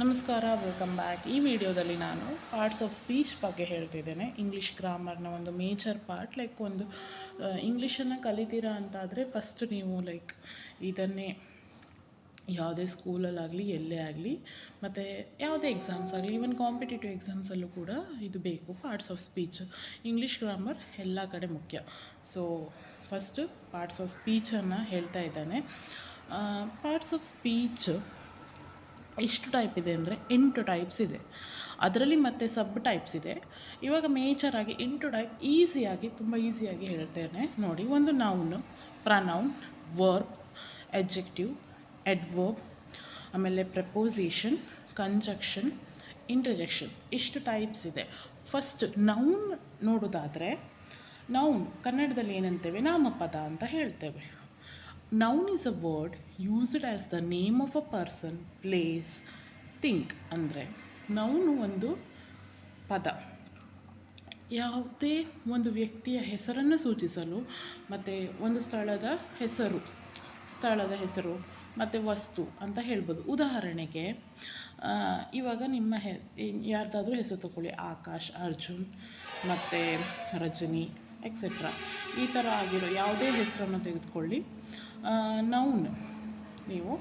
ನಮಸ್ಕಾರ, welcome back. ಈ ವಿಡಿಯೋದಲ್ಲಿ ನಾನು ಪಾರ್ಟ್ಸ್ ಆಫ್ ಸ್ಪೀಚ್ ಬಗ್ಗೆ ಹೇಳ್ತಿದ್ದೇನೆ. ಇಂಗ್ಲೀಷ್ ಗ್ರಾಮರ್ನ ಒಂದು ಮೇಜರ್ ಪಾರ್ಟ್. ಒಂದು ಇಂಗ್ಲೀಷನ್ನು ಕಲಿತೀರಾ ಅಂತಾದರೆ ಫಸ್ಟ್ ನೀವು ಇದನ್ನೇ ಯಾವುದೇ ಸ್ಕೂಲಲ್ಲಾಗಲಿ ಎಲ್ಲೇ ಆಗಲಿ ಮತ್ತು ಯಾವುದೇ ಎಕ್ಸಾಮ್ಸ್ ಆಗಲಿ, ಈವನ್ ಕಾಂಪಿಟೇಟಿವ್ ಎಕ್ಸಾಮ್ಸಲ್ಲೂ ಕೂಡ ಇದು ಬೇಕು. Parts of speech, English grammar ಎಲ್ಲ ಕಡೆ ಮುಖ್ಯ. ಸೊ ಫಸ್ಟು ಪಾರ್ಟ್ಸ್ ಆಫ್ ಸ್ಪೀಚನ್ನು ಹೇಳ್ತಾ ಇದ್ದಾನೆ. ಪಾರ್ಟ್ಸ್ ಆಫ್ ಸ್ಪೀಚ್ ಎಷ್ಟು ಟೈಪ್ ಇದೆ ಅಂದರೆ 8 ಟೈಪ್ಸ್ ಇದೆ. ಅದರಲ್ಲಿ ಮತ್ತೆ ಸಬ್ ಟೈಪ್ಸ್ ಇದೆ. ಇವಾಗ ಮೇಜರಾಗಿ 8 ಟೈಪ್ ತುಂಬ ಈಸಿಯಾಗಿ ಹೇಳ್ತೇನೆ ನೋಡಿ. ಒಂದು noun, pronoun, verb, adjective, adverb, ಆಮೇಲೆ ಪ್ರಪೋಸಿಷನ್, ಕಂಜಕ್ಷನ್, ಇಂಟರ್ಜೆಕ್ಷನ್. ಇಷ್ಟು ಟೈಪ್ಸ್ ಇದೆ. ಫಸ್ಟ್ ನೌನ್ ನೋಡೋದಾದರೆ, ನೌನ್ ಕನ್ನಡದಲ್ಲಿ ಏನಂತೇವೆ, ನಾಮಪದ ಅಂತ ಹೇಳ್ತೇವೆ. Noun is a word used as the name of a person, place, thing. ಅಂದರೆ ನೌನು ಒಂದು ಪದ, ಯಾವುದೇ ಒಂದು ವ್ಯಕ್ತಿಯ ಹೆಸರನ್ನು ಸೂಚಿಸಲು ಮತ್ತು ಒಂದು ಸ್ಥಳದ ಹೆಸರು ಮತ್ತು ವಸ್ತು ಅಂತ ಹೇಳ್ಬೋದು. ಉದಾಹರಣೆಗೆ ಇವಾಗ ನಿಮ್ಮ ಯಾರ್ದಾದ್ರೂ ಹೆಸರು ತಗೊಳ್ಳಿ, ಆಕಾಶ್, ಅರ್ಜುನ್ ಮತ್ತು ರಜನಿ ಎಕ್ಸೆಟ್ರಾ. ಈ ಥರ ಆಗಿರೋ ಯಾವುದೇ ಹೆಸರನ್ನು ತೆಗೆದುಕೊಳ್ಳಿ, ನೌನ್, ನೀವು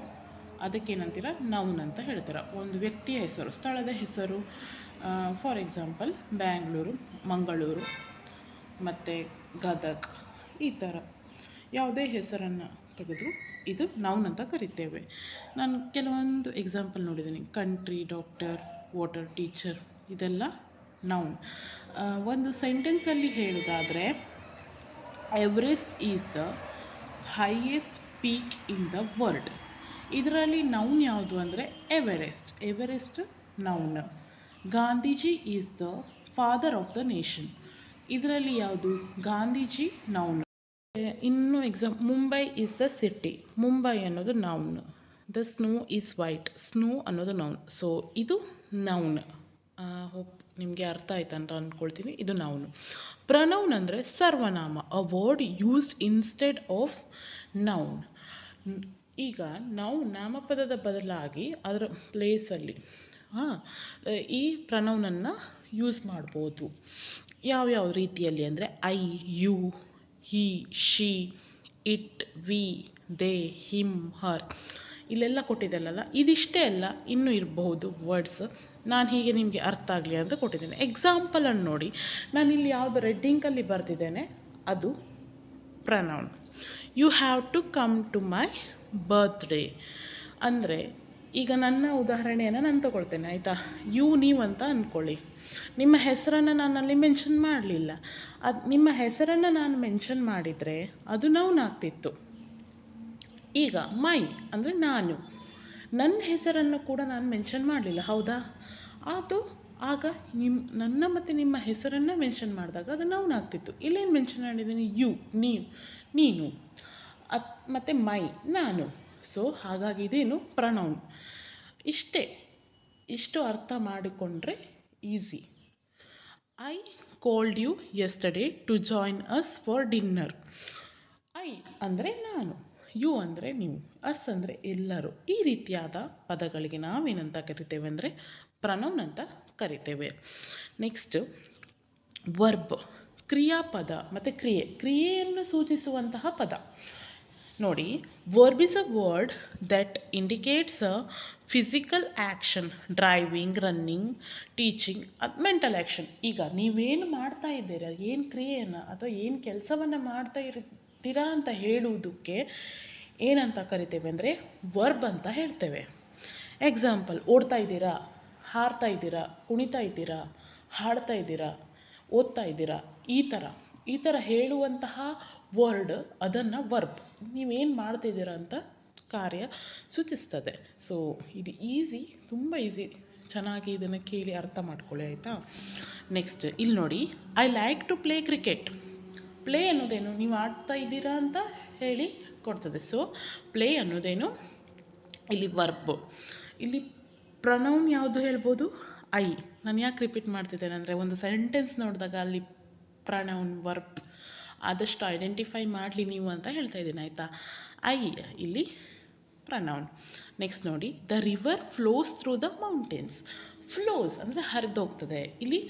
ಅದಕ್ಕೇನಂತೀರ, ನೌನ್ ಅಂತ ಹೇಳ್ತೀರ. ಒಂದು ವ್ಯಕ್ತಿಯ ಹೆಸರು, ಸ್ಥಳದ ಹೆಸರು, ಫಾರ್ ಎಕ್ಸಾಂಪಲ್ ಬ್ಯಾಂಗ್ಳೂರು, ಮಂಗಳೂರು ಮತ್ತು ಗದಗ್, ಈ ಥರ ಯಾವುದೇ ಹೆಸರನ್ನು ತೆಗೆದು ಇದು ನೌನ್ ಅಂತ ಕರಿತೇವೆ. ನಾನು ಕೆಲವೊಂದು ಎಕ್ಸಾಂಪಲ್ ನೋಡಿದ್ದೀನಿ. ಕಂಟ್ರಿ, ಡಾಕ್ಟರ್, ವಾಟರ್, ಟೀಚರ್, ಇದೆಲ್ಲ ನೌನ್. ಒಂದು ಸೆಂಟೆನ್ಸಲ್ಲಿ ಹೇಳೋದಾದರೆ, Everest is the highest peak in the world. ಇದರಲ್ಲಿ ನೌನ್ ಯಾವುದು ಅಂದರೆ Everest noun. Gandhiji is the father of the nation. ಇದರಲ್ಲಿ ಯಾವುದು, ಗಾಂಧೀಜಿ ನೌನ್. ಇನ್ನು Mumbai is the city. Mumbai ಅನ್ನೋದು noun. The snow is white. Snow ಅನ್ನೋದು ನೌನ್. ಸೊ ಇದು ನೌನ್. ಹೋಪ್ ನಿಮಗೆ ಅರ್ಥ ಆಯ್ತು ಅಂತ ಅಂದ್ಕೊಳ್ತೀನಿ. ಇದು ನೌನು. ಪ್ರನೌನ್ ಅಂದರೆ ಸರ್ವನಾಮ, a word used instead of noun. ಈಗ ನಾವು ನಾಮಪದದ ಬದಲಾಗಿ ಅದರ ಪ್ಲೇಸಲ್ಲಿ ಈ ಪ್ರನೌನನ್ನು ಯೂಸ್ ಮಾಡ್ಬೋದು. ಯಾವ್ಯಾವ ರೀತಿಯಲ್ಲಿ ಅಂದರೆ I, you, he, she, it, we, they, him, her. ಇಲ್ಲೆಲ್ಲ ಕೊಟ್ಟಿದ್ದೆಲ್ಲ ಇದಿಷ್ಟೇ ಅಲ್ಲ, ಇನ್ನೂ ಇರಬಹುದು ವರ್ಡ್ಸ್. ನಾನು ಹೀಗೆ ನಿಮಗೆ ಅರ್ಥ ಆಗಲಿ ಅಂತ ಕೊಟ್ಟಿದ್ದೇನೆ. ಎಕ್ಸಾಂಪಲನ್ನು ನೋಡಿ. ನಾನಿಲ್ಲಿ ಯಾವುದು ರೆಡ್ ಇಂಕಲ್ಲಿ ಬರೆದಿದ್ದೇನೆ ಅದು pronoun. You have to come to my birthday. ಅಂದರೆ ಈಗ ನನ್ನ ಉದಾಹರಣೆಯನ್ನು ನಾನು ತಗೊಳ್ತೇನೆ, ಆಯಿತಾ. ನೀವು ಅಂತ ಅಂದ್ಕೊಳ್ಳಿ. ನಿಮ್ಮ ಹೆಸರನ್ನು ನಾನಲ್ಲಿ ಮೆನ್ಷನ್ ಮಾಡಲಿಲ್ಲ. ನಿಮ್ಮ ಹೆಸರನ್ನು ನಾನು ಮೆನ್ಷನ್ ಮಾಡಿದರೆ ಅದು ನೌನ್ ಆಗ್ತಿತ್ತು. ಈಗ ಮೈ ಅಂದರೆ ನಾನು, ನನ್ನ ಹೆಸರನ್ನು ಕೂಡ ನಾನು ಮೆನ್ಷನ್ ಮಾಡಲಿಲ್ಲ, ಹೌದಾ. ಅದು ಆಗ ನನ್ನ ಮತ್ತು ನಿಮ್ಮ ಹೆಸರನ್ನು ಮೆನ್ಷನ್ ಮಾಡಿದಾಗ ಅದು ನೌನ್ ಆಗ್ತಿತ್ತು. ಇಲ್ಲೇನು ಮೆನ್ಷನ್ ಮಾಡಿದ್ದೀನಿ, ಯು, ನೀನು, ಮತ್ತು ಮೈ, ನಾನು. ಸೊ ಹಾಗಾಗಿ ಇದೇನು ಪ್ರನೌನ್. ಇಷ್ಟು ಅರ್ಥ ಮಾಡಿಕೊಂಡ್ರೆ easy. I called you yesterday to join us for dinner. I ಅಂದರೆ ನಾನು, ಯು ಅಂದರೆ ನೀವು, ಅಸ್ ಅಂದರೆ ಎಲ್ಲರೂ. ಈ ರೀತಿಯಾದ ಪದಗಳಿಗೆ ನಾವೇನಂತ ಕರಿತೇವೆ ಅಂದರೆ ಪ್ರನೌನ್ ಅಂತ ಕರಿತೇವೆ. ನೆಕ್ಸ್ಟ್ ವರ್ಬ್, ಕ್ರಿಯಾಪದ ಮತ್ತು ಕ್ರಿಯೆಯನ್ನು ಸೂಚಿಸುವಂತಹ ಪದ. ನೋಡಿ, verb is a word that indicates a physical action, driving, running, teaching, mental action. ಈಗ ನೀವೇನು ಮಾಡ್ತಾ ಇದ್ದೀರಾ, ಏನು ಕ್ರಿಯೆಯನ್ನು ಅಥವಾ ಏನು ಕೆಲಸವನ್ನು ಮಾಡ್ತಾ ಇರ್ತೀರಾ ಅಂತ ಹೇಳುವುದಕ್ಕೆ ಏನಂತ ಕರಿತೇವೆ ಅಂದರೆ ವರ್ಬ್ ಅಂತ ಹೇಳ್ತೇವೆ. ಎಕ್ಸಾಂಪಲ್, ಓಡ್ತಾ ಇದ್ದೀರಾ, ಹಾರ್ತಾ ಇದ್ದೀರಾ, ಕುಣಿತಾ ಇದ್ದೀರಾ, ಹಾಡ್ತಾ ಇದ್ದೀರಾ, ಓದ್ತಾ ಇದ್ದೀರಾ, ಈ ಥರ ಹೇಳುವಂತಹ ವರ್ಡ್, ಅದನ್ನು ವರ್ಬ್. ನೀವೇನು ಮಾಡ್ತಿದ್ದೀರಾ ಅಂತ ಕಾರ್ಯ ಸೂಚಿಸ್ತದೆ. ಸೊ ಇದು ಈಸಿ, ತುಂಬ ಈಸಿ. ಚೆನ್ನಾಗಿ ಇದನ್ನು ಕೇಳಿ ಅರ್ಥ ಮಾಡ್ಕೊಳ್ಳಿ, ಆಯಿತಾ. ನೆಕ್ಸ್ಟ್ ಇಲ್ಲಿ ನೋಡಿ, I like to play cricket. Play ಅನ್ನೋದೇನು, ನೀವು ಆಡ್ತಾ ಇದ್ದೀರಾ ಅಂತ ಹೇಳಿ ಕೊಡ್ತದೆ. ಸೊ ಪ್ಲೇ ಅನ್ನೋದೇನು, ಇಲ್ಲಿ ವರ್ಬ್. ಇಲ್ಲಿ ಪ್ರನೌನ್ ಯಾವುದು ಹೇಳ್ಬೋದು, ಐ. ನಾನು ಯಾಕೆ ರಿಪೀಟ್ ಮಾಡ್ತಿದ್ದೇನೆ ಅಂದರೆ, ಒಂದು ಸೆಂಟೆನ್ಸ್ ನೋಡಿದಾಗ ಅಲ್ಲಿ ಪ್ರನೌನ್, ವರ್ಬ್ ಆದಷ್ಟು ಐಡೆಂಟಿಫೈ ಮಾಡಲಿ ನೀವು ಅಂತ ಹೇಳ್ತಾ ಇದ್ದೀನಿ, ಆಯಿತಾ. ಐ ಇಲ್ಲಿ ಪ್ರನೌನ್. ನೆಕ್ಸ್ಟ್ ನೋಡಿ, the river flows through the mountains. Flows ಅಂದರೆ ಹರಿದೋಗ್ತದೆ. ಇಲ್ಲಿ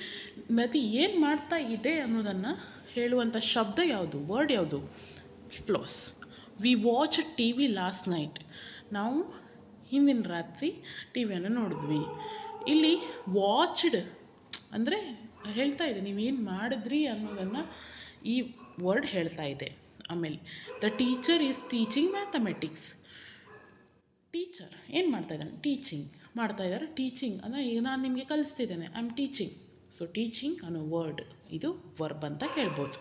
ನದಿ ಏನು ಮಾಡ್ತಾ ಇದೆ ಅನ್ನೋದನ್ನು ಹೇಳುವಂಥ ಶಬ್ದ ಯಾವುದು, ವರ್ಡ್ ಯಾವುದು? Flows. We watch T V last night. ನಾವು ಹಿಂದಿನ ರಾತ್ರಿ ಟಿ ವಿಯನ್ನು ನೋಡಿದ್ವಿ. ಇಲ್ಲಿ ವಾಚ್ಡ್ ಅಂದರೆ ಹೇಳ್ತಾ ಇದೆ ನೀವೇನು ಮಾಡಿದ್ರಿ ಅನ್ನೋದನ್ನು ಈ ವರ್ಡ್ ಹೇಳ್ತಾ ಇದೆ. ಆಮೇಲೆ the teacher is teaching mathematics. Teacher ಏನು ಮಾಡ್ತಾಯಿದ್ದಾನೆ? ಟೀಚಿಂಗ್ ಮಾಡ್ತಾಯಿದ್ದಾರೆ. ಟೀಚಿಂಗ್ ಅಂದರೆ ಈಗ ನಾನು ನಿಮಗೆ ಕಲಿಸ್ತಿದ್ದೇನೆ, I am teaching. So teaching ಅನ್ನೋ ವರ್ಡ್ ಇದು ವರ್ಬ್ ಅಂತ ಹೇಳ್ಬೋದು.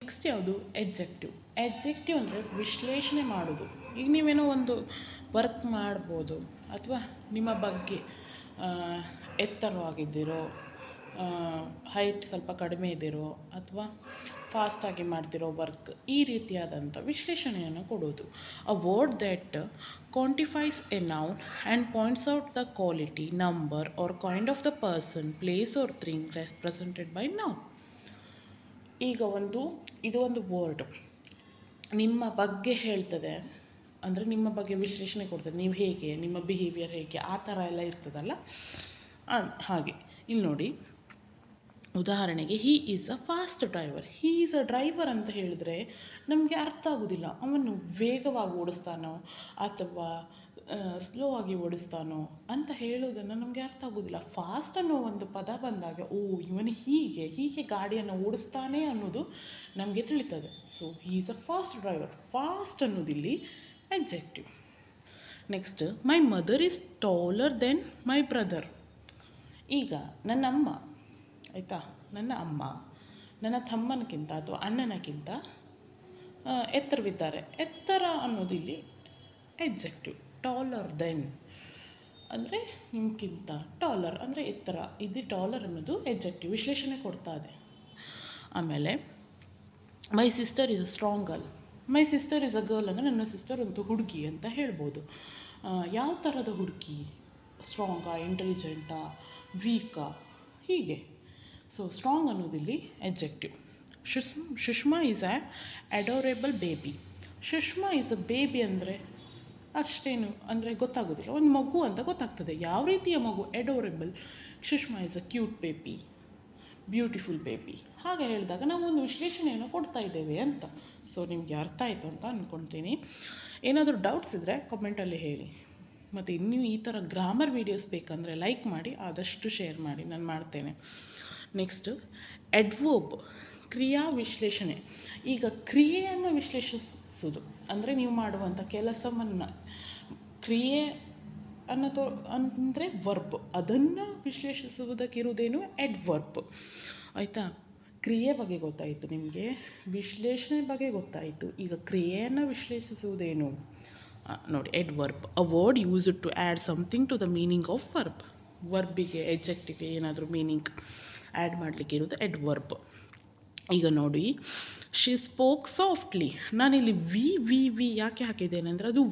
ನೆಕ್ಸ್ಟ್ ಯಾವುದು? ಎಡ್ಜೆಕ್ಟಿವ್. ಎಡ್ಜೆಕ್ಟಿವ್ ಅಂದರೆ ವಿಶ್ಲೇಷಣೆ ಮಾಡೋದು. ಈಗ ನೀವೇನೋ ಒಂದು ವರ್ಕ್ ಮಾಡ್ಬೋದು, ಅಥವಾ ನಿಮ್ಮ ಬಗ್ಗೆ ಎತ್ತರವಾಗಿದ್ದೀರೋ, ಹೈಟ್ ಸ್ವಲ್ಪ ಕಡಿಮೆ ಇದ್ದಿರೋ, ಅಥವಾ ಫಾಸ್ಟಾಗಿ ಮಾಡ್ತಿರೋ ವರ್ಕ್, ಈ ರೀತಿಯಾದಂಥ ವಿಶ್ಲೇಷಣೆಯನ್ನು ಕೊಡೋದು. A word that quantifies a noun and points out the quality, number or kind of the person, place or thing represented by noun. ಈಗ ಇದು ಒಂದು ವರ್ಡ್ ನಿಮ್ಮ ಬಗ್ಗೆ ಹೇಳ್ತದೆ, ಅಂದರೆ ನಿಮ್ಮ ಬಗ್ಗೆ ವಿಶ್ಲೇಷಣೆ ಕೊಡ್ತದೆ. ನೀವು ಹೇಗೆ, ನಿಮ್ಮ ಬಿಹೇವಿಯರ್ ಹೇಗೆ, ಆ ಥರ ಎಲ್ಲ ಇರ್ತದಲ್ಲ, ಹಾಗೆ. ಇಲ್ಲಿ ನೋಡಿ, ಉದಾಹರಣೆಗೆ ಹೀ is a fast driver. Hi is a driver ಅಂತ ಹೇಳಿದ್ರೆ ನಮಗೆ ಅರ್ಥ ಆಗೋದಿಲ್ಲ. ಅವನು ವೇಗವಾಗಿ ಓಡಿಸ್ತಾನೋ ಅಥವಾ ಸ್ಲೋ ಆಗಿ ಓಡಿಸ್ತಾನೋ ಅಂತ ಹೇಳೋದನ್ನು ನಮಗೆ ಅರ್ಥ ಆಗೋದಿಲ್ಲ. ಫಾಸ್ಟ್ ಅನ್ನೋ ಒಂದು ಪದ ಬಂದಾಗ, ಓ ಇವನು ಹೀಗೆ ಗಾಡಿಯನ್ನು ಓಡಿಸ್ತಾನೆ ಅನ್ನೋದು ನಮಗೆ ತಿಳಿತದೆ. So he is a fast driver. Fast ಅನ್ನೋದಿಲ್ಲಿ adjective. Next, my mother is taller than my brother. ಈಗ ನನ್ನಮ್ಮ, ಆಯಿತಾ, ನನ್ನ ಅಮ್ಮ ನನ್ನ ತಮ್ಮನಕ್ಕಿಂತ ಅಥವಾ ಅಣ್ಣನಕ್ಕಿಂತ ಎತ್ತರವಿದ್ದಾರೆ. ಎತ್ತರ ಅನ್ನೋದು ಇಲ್ಲಿ ಎಡ್ಜೆಕ್ಟಿವ್. ಟಾಲರ್ ದೆನ್ ಅಂದರೆ ನಿಮ್ಗಿಂತ, ಟಾಲರ್ ಅಂದರೆ ಎತ್ತರ, ಇದು ಟಾಲರ್ ಅನ್ನೋದು ಎಡ್ಜೆಕ್ಟಿವ್, ವಿಶ್ಲೇಷಣೆ ಕೊಡ್ತಾ ಇದೆ. ಆಮೇಲೆ my sister is a strong girl. My sister is a girl ಅಂದರೆ ನನ್ನ ಸಿಸ್ಟರ್ ಒಂದು ಹುಡುಗಿ ಅಂತ ಹೇಳ್ಬೋದು. ಯಾವ ಥರದ ಹುಡುಗಿ? ಸ್ಟ್ರಾಂಗಾ, ಇಂಟೆಲಿಜೆಂಟಾ, ವೀಕಾ, ಹೀಗೆ. ಸೊ ಸ್ಟ್ರಾಂಗ್ ಅನ್ನೋದಿಲ್ಲಿ adjective. Sushma is an adorable baby. Sushma is a baby ಅಂದರೆ ಅಷ್ಟೇನು ಅಂದರೆ ಗೊತ್ತಾಗೋದಿಲ್ಲ, ಒಂದು ಮಗು ಅಂತ ಗೊತ್ತಾಗ್ತದೆ. ಯಾವ ರೀತಿಯ ಮಗು? Adorable. Sushma is a cute baby, beautiful baby. ಹಾಗೆ ಹೇಳಿದಾಗ ನಾವು ಒಂದು ವಿಶ್ಲೇಷಣೆಯನ್ನು ಕೊಡ್ತಾ ಇದ್ದೇವೆ ಅಂತ. ಸೊ ನಿಮಗೆ ಅರ್ಥ ಆಯಿತು ಅಂತ ಅಂದ್ಕೊಳ್ತೀನಿ. ಏನಾದರೂ ಡೌಟ್ಸ್ ಇದ್ದರೆ ಕಮೆಂಟಲ್ಲಿ ಹೇಳಿ. ಮತ್ತು ಇನ್ನೂ ಈ ಥರ ಗ್ರಾಮರ್ ವೀಡಿಯೋಸ್ ಬೇಕಂದರೆ ಲೈಕ್ ಮಾಡಿ, ಆದಷ್ಟು ಶೇರ್ ಮಾಡಿ, ನಾನು ಮಾಡ್ತೇನೆ. ನೆಕ್ಸ್ಟ್, ಎಡ್ವರ್ಬ್, ಕ್ರಿಯಾ ವಿಶ್ಲೇಷಣೆ. ಈಗ ಕ್ರಿಯೆಯನ್ನು ವಿಶ್ಲೇಷಿಸೋದು ಅಂದರೆ ನೀವು ಮಾಡುವಂಥ ಕೆಲಸವನ್ನು, ಕ್ರಿಯೆ ಅಂದರೆ ವರ್ಬ್, ಅದನ್ನು ವಿಶ್ಲೇಷಿಸುವುದಕ್ಕಿರುವುದೇನು? ಎಡ್ವರ್ಬ್. ಆಯಿತಾ? ಕ್ರಿಯೆ ಬಗ್ಗೆ ಗೊತ್ತಾಯಿತು ನಿಮಗೆ, ವಿಶ್ಲೇಷಣೆ ಬಗ್ಗೆ ಗೊತ್ತಾಯಿತು. ಈಗ ಕ್ರಿಯೆಯನ್ನು ವಿಶ್ಲೇಷಿಸುವುದೇನು ನೋಡಿ, adverb. A word used to add something to the meaning of verb. ವರ್ಬಿಗೆ, ಎಡ್ಜೆಕ್ಟಿವ್ಗೆ ಏನಾದರೂ ಮೀನಿಂಗ್ ಆ್ಯಡ್ ಮಾಡಲಿಕ್ಕೆ ಇರೋದು ಎಡ್ವರ್ಬ್. ಈಗ ನೋಡಿ, ಶಿ ಸ್ಪೋಕ್ ಸಾಫ್ಟ್ಲಿ. ನಾನಿಲ್ಲಿ ವಿ ಯಾಕೆ ಹಾಕಿದ್ದೇನೆ ಅಂದರೆ ಅದು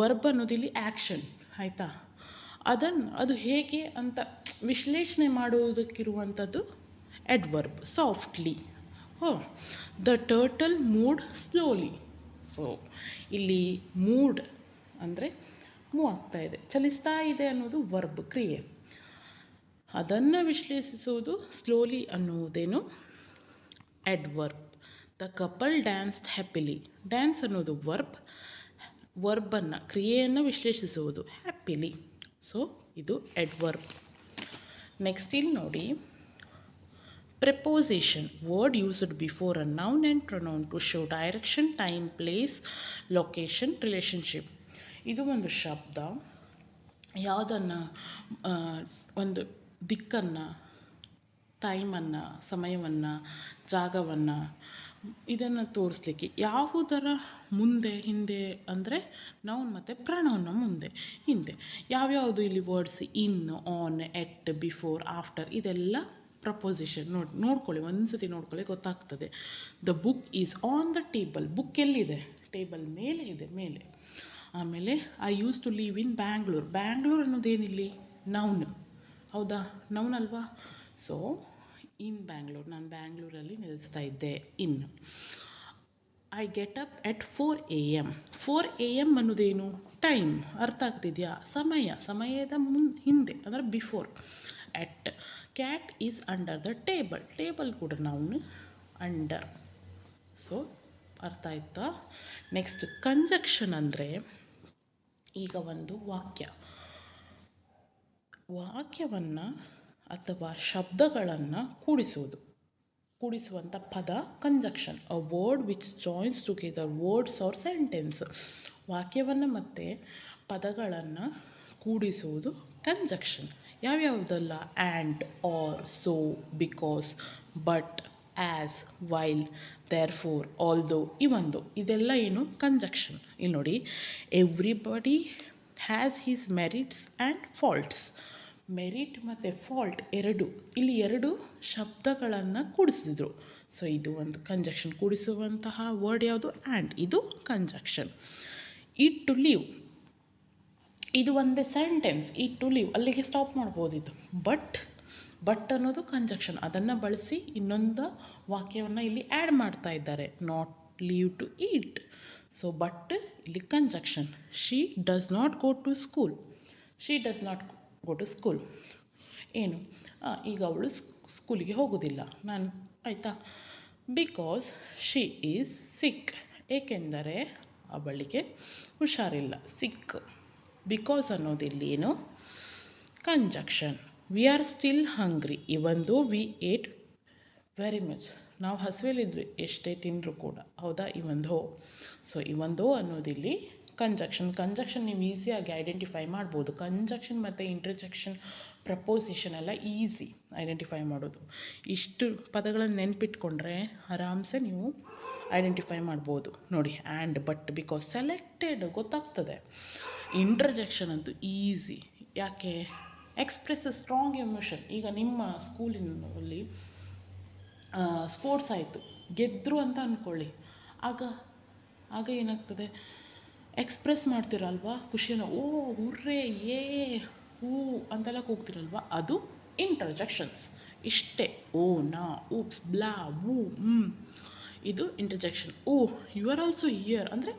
ವರ್ಬ್ ಅನ್ನೋದಿಲ್ಲಿ ಆ್ಯಕ್ಷನ್, ಆಯಿತಾ. ಅದು ಹೇಗೆ ಅಂತ ವಿಶ್ಲೇಷಣೆ ಮಾಡುವುದಕ್ಕಿರುವಂಥದ್ದು adverb. Softly. The turtle moved slowly. So ಇಲ್ಲಿ ಮೂಡ್ ಅಂದರೆ ಮೂವ್ ಆಗ್ತಾ ಇದೆ, ಚಲಿಸ್ತಾ ಇದೆ ಅನ್ನೋದು ವರ್ಬ್, ಕ್ರಿಯೆ. ಅದನ್ನು ವಿಶ್ಲೇಷಿಸುವುದು ಸ್ಲೋಲಿ ಅನ್ನುವುದೇನು? Adverb. The couple danced happily. Dance ಅನ್ನೋದು ವರ್ಬನ್ನು, ಕ್ರಿಯೆಯನ್ನು ವಿಶ್ಲೇಷಿಸುವುದು ಹ್ಯಾಪಿಲಿ. ಸೊ ಇದು ಎಡ್ವರ್ಬ್. ನೆಕ್ಸ್ಟ್ ಇಲ್ಲಿ ನೋಡಿ, preposition, word used before a noun and pronoun to show direction, time, place, location, relationship. ಇದು ಒಂದು ಶಬ್ದ ಯಾವುದನ್ನು, ಒಂದು ದಿಕ್ಕನ್ನು, ಟೈಮನ್ನು, ಸಮಯವನ್ನು, ಜಾಗವನ್ನು, ಇದನ್ನು ತೋರಿಸ್ಲಿಕ್ಕೆ ಯಾವುದರ ಮುಂದೆ, ಹಿಂದೆ ಅಂದರೆ ನೌನ್ ಮತ್ತು ಪ್ರನೌನ್ನ ಮುಂದೆ, ಹಿಂದೆ ಯಾವ್ಯಾವುದು ಇಲ್ಲಿ words? In, on, at, before, after, ಇದೆಲ್ಲ ಪ್ರಪೋಸಿಷನ್. ನೋಡ್ಕೊಳ್ಳಿ, ಒಂದು ಸತಿ ನೋಡ್ಕೊಳ್ಳಿ, ಗೊತ್ತಾಗ್ತದೆ. The book is on the table. Book ಎಲ್ಲಿದೆ? ಟೇಬಲ್ ಮೇಲೆ ಇದೆ, ಮೇಲೆ. ಆಮೇಲೆ I use to leave in Bangalore. Bangalore ಅನ್ನೋದೇನಿಲ್ಲಿ? ನೌನ್, ಹೌದಾ? ನೌನ್ ಅಲ್ವಾ? ಸೊ ಇನ್ ಬ್ಯಾಂಗ್ಳೂರ್, ನಾನು ಬ್ಯಾಂಗ್ಳೂರಲ್ಲಿ ನೆಲೆಸ್ತಾ ಇದ್ದೆ. In. I get up at 4 AM. 4 AM ಅನ್ನೋದೇನು? ಟೈಮ್. ಅರ್ಥ ಆಗ್ತಿದೆಯಾ? ಸಮಯದ ಹಿಂದೆ ಅಂದರೆ before. At cat is under the table ಕೂಡ ನಾವು ಅಂಡರ್. ಸೊ ಅರ್ಥ ಆಯ್ತಾ? ನೆಕ್ಸ್ಟ್ ಕಂಜಕ್ಷನ್ ಅಂದರೆ ಈಗ ಒಂದು ವಾಕ್ಯವನ್ನು ಅಥವಾ ಶಬ್ದಗಳನ್ನು ಕೂಡಿಸುವಂಥ ಪದ conjunction. A word which joins together words or sentence. ವಾಕ್ಯವನ್ನು ಮತ್ತು ಪದಗಳನ್ನು ಕೂಡಿಸುವುದು ಕಂಜಕ್ಷನ್. ಯಾವ್ಯಾವುದಲ್ಲ? And, or, so, because, but, as, while, therefore, although, ಇದೆಲ್ಲ ಏನು? ಕಂಜಕ್ಷನ್. ಇಲ್ಲಿ ನೋಡಿ, everybody has his merits and faults. Merit ಮತ್ತು ಫಾಲ್ಟ್ ಇಲ್ಲಿ ಎರಡು ಶಬ್ದಗಳನ್ನು ಕೂಡಿಸಿದ್ರು. ಸೊ ಇದು ಒಂದು ಕಂಜಕ್ಷನ್. ಕೂಡಿಸುವಂತಹ ವರ್ಡ್ ಯಾವುದು? ಆ್ಯಂಡ್. ಇದು ಕಂಜಕ್ಷನ್. ಈಟ್ ಟು ಲಿವ್, ಇದು ಒಂದೇ ಸೆಂಟೆನ್ಸ್. ಈಟ್ ಟು ಲಿವ್, ಅಲ್ಲಿಗೆ ಸ್ಟಾಪ್ ಮಾಡ್ಬೋದಿತ್ತು. ಬಟ್ ಅನ್ನೋದು ಕಂಜಕ್ಷನ್. ಅದನ್ನು ಬಳಸಿ ಇನ್ನೊಂದು ವಾಕ್ಯವನ್ನು ಇಲ್ಲಿ ಆ್ಯಡ್ ಮಾಡ್ತಾ ಇದ್ದಾರೆ. Not leave to eat. So but ಇಲ್ಲಿ conjunction. She does not go to school. She does not go to school ಏನು? ಈಗ ಅವಳು ಸ್ಕೂಲಿಗೆ ಹೋಗೋದಿಲ್ಲ. ಆಯಿತಾ? ಬಿಕಾಸ್ ಶಿ ಈಸ್ ಸಿಕ್, ಏಕೆಂದರೆ ಅವಳಿಗೆ ಹುಷಾರಿಲ್ಲ. ಸಿಕ್. ಬಿಕಾಸ್ ಅನ್ನೋದಿಲ್ಲಿ ಏನು? ಕಂಜಕ್ಷನ್. ವಿ ಆರ್ ಸ್ಟಿಲ್ ಹಂಗ್ರಿ ಇವನ್ ದೋ ವಿ ಏಟ್ ವೆರಿ ಮಚ್. ನಾವು ಹಸಿವೆಲಿದ್ವಿ ಎಷ್ಟೇ ತಿಂದರೂ ಕೂಡ. ಹೌದಾ? ಇವನ್ ದೋ. ಸೊ ಇವನ್ ದೋ ಅನ್ನೋದಿಲ್ಲಿ ಕಂಜಕ್ಷನ್ ನೀವು ಈಸಿಯಾಗಿ ಐಡೆಂಟಿಫೈ ಮಾಡ್ಬೋದು. ಕಂಜಕ್ಷನ್ ಮತ್ತು ಇಂಟರ್ಜೆಕ್ಷನ್, ಪ್ರಪೋಸಿಷನ್ ಎಲ್ಲ ಈಸಿ ಐಡೆಂಟಿಫೈ ಮಾಡೋದು. ಇಷ್ಟು ಪದಗಳನ್ನು ನೆನ್ಪಿಟ್ಕೊಂಡ್ರೆ ಆರಾಮ್ಸೆ ನೀವು ಐಡೆಂಟಿಫೈ ಮಾಡ್ಬೋದು. ನೋಡಿ, ಆ್ಯಂಡ್, ಬಟ್, ಬಿಕಾಸ್, ಸೆಲೆಕ್ಟೆಡ್ ಗೊತ್ತಾಗ್ತದೆ. ಇಂಟರ್ಜೆಕ್ಷನ್ ಅಂತೂ ಈಸಿ. ಯಾಕೆ? Express strong emotion. ಈಗ ನಿಮ್ಮ ಸ್ಕೂಲಿನಲ್ಲಿ ಸ್ಪೋರ್ಟ್ಸ್ ಆಯಿತು, ಗೆದ್ದರು ಅಂತ ಅಂದ್ಕೊಳ್ಳಿ. ಆಗ ಏನಾಗ್ತದೆ? ಎಕ್ಸ್ಪ್ರೆಸ್ ಮಾಡ್ತೀರಲ್ವ ಖುಷಿನ. ಓ, ಹುರ್ರೇ, ಏ, ಹೂ ಅಂತೆಲ್ಲ ಕೂಗ್ತಿರಲ್ವ, ಅದು ಇಂಟರ್ಜೆಕ್ಷನ್ಸ್. ಇಷ್ಟೇ. ಓ, ನಾ, ಊಪ್ಸ್, ಬ್ಲಾ, ವೂ, ಇದು interjection. Oh, you are also here ಅಂದರೆ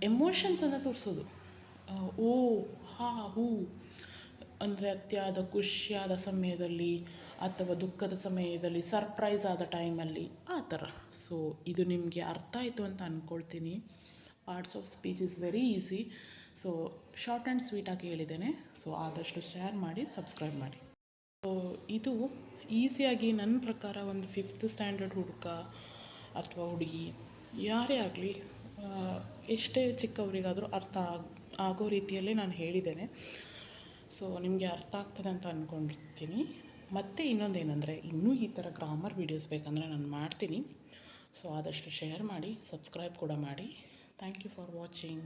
ಎಮೋಷನ್ಸನ್ನು ತೋರಿಸೋದು. ಓ, ಹಾ, ಹೂ ಅಂದರೆ ಅತಿಯಾದ ಖುಷಿಯಾದ ಸಮಯದಲ್ಲಿ ಅಥವಾ ದುಃಖದ ಸಮಯದಲ್ಲಿ, ಸರ್ಪ್ರೈಸ್ ಆದ ಟೈಮಲ್ಲಿ, ಆ ಥರ. ಸೊ ಇದು ನಿಮಗೆ ಅರ್ಥ ಆಯಿತು ಅಂತ ಅಂದ್ಕೊಳ್ತೀನಿ. Parts of speech is very easy. So short and ಸ್ವೀಟಾಗಿ ಹೇಳಿದ್ದೇನೆ. ಸೊ ಆದಷ್ಟು ಶೇರ್ ಮಾಡಿ, ಸಬ್ಸ್ಕ್ರೈಬ್ ಮಾಡಿ. ಸೊ ಇದು ಈಸಿಯಾಗಿ ನನ್ನ ಪ್ರಕಾರ ಒಂದು 5th ಸ್ಟ್ಯಾಂಡರ್ಡ್ ಹುಡುಗ ಅಥವಾ ಹುಡುಗಿ ಯಾರೇ ಆಗಲಿ, ಎಷ್ಟೇ ಚಿಕ್ಕವರಿಗಾದರೂ ಅರ್ಥ ಆಗೋ ರೀತಿಯಲ್ಲೇ ನಾನು ಹೇಳಿದ್ದೇನೆ. ಸೊ ನಿಮಗೆ ಅರ್ಥ ಆಗ್ತದೆ ಅಂತ ಅಂದ್ಕೊಂಡಿರ್ತೀನಿ. ಮತ್ತು ಇನ್ನೊಂದೇನೆಂದರೆ, ಇನ್ನೂ ಈ ಥರ ಗ್ರಾಮರ್ ವೀಡಿಯೋಸ್ ಬೇಕಂದರೆ ನಾನು ಮಾಡ್ತೀನಿ. ಸೊ ಆದಷ್ಟು ಶೇರ್ ಮಾಡಿ, ಸಬ್ಸ್ಕ್ರೈಬ್ ಕೂಡ ಮಾಡಿ. Thank you for watching.